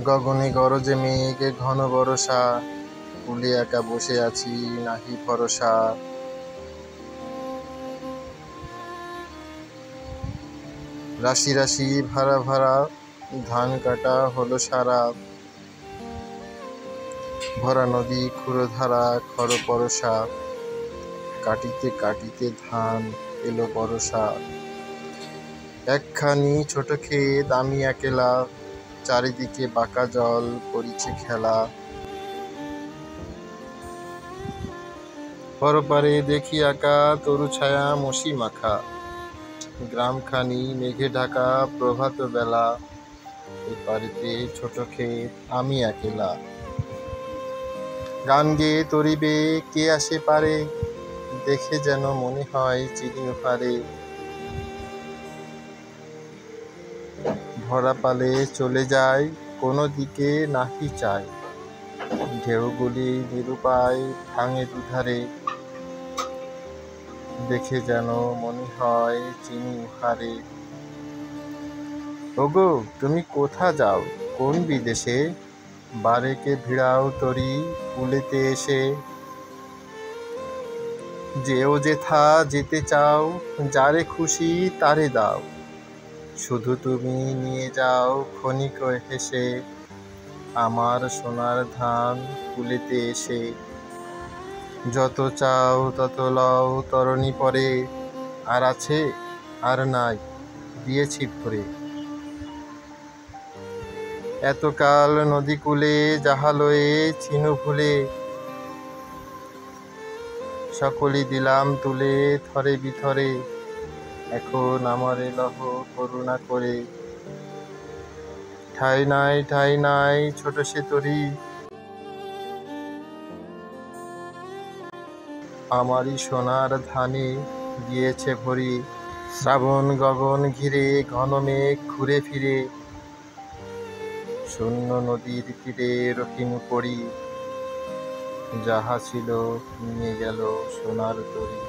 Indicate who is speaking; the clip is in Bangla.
Speaker 1: গগনে গরজে মেঘ, ঘন বরষা, কূলে একা বসে আছি, নাহি ভরসা। রাশি রাশি ভাড়া ভাড়া, ধান কাটা হলো সারা। ভরা নদী ক্ষুরধারা, খর পরশা, কাটিতে কাটিতে ধান এলো বরষা। একখানি ছোট ক্ষেত, আমি একেলা, চারিদিকে বাঁকা জল করিছে খেলা। পরপারে দেখি আঁকা তরু ছায়া মসি মাখা, গ্রামখানি মেঘে ঢাকা প্রভাত বেলা। এপারেতে ছোট ক্ষেত, আমি একেলা। গান গেয়ে তরিবে কে আসে পারে, দেখে যেন মনে হয় চিনি ওপারে। ভরা পালে চলে যায়, কোনো দিকে নাহি চায়, ঢেউগুলি নিরুপায় ভাঙে দুধারে। দেখে যেন মনে হয় চিনি হারে। ওগো তুমি কোথা যাও, কোন বিদেশে, বারেকে ভিড়াও তরি কূলেতে এসে। যেও যেথা যেতে চাও, যারে খুশি তারে দাও, শুধু তুমি নিয়ে যাও ক্ষণিক হেসে, আমার সোনার ধান কূলেতে এসে। যত চাও তত লও তরণী পরে, আর আছে আর নাই দিয়েছি ভরে। এতকাল নদী কূলে যাহা লয়ে ছিনু ভুলে, সকলই দিলাম তুলে থরে বিথরে। এখন আমারে লহ করুণা করে, ঠাই নাই ছোট সে তরি, আমারই সোনার ধানে গিয়েছে ভরি। শ্রাবণ গগন ঘিরে ঘন মেঘ ঘুরে ফিরে, শূন্য নদীর তীরে রহিম পড়ি, যাহা ছিল নিয়ে গেল সোনার তরী।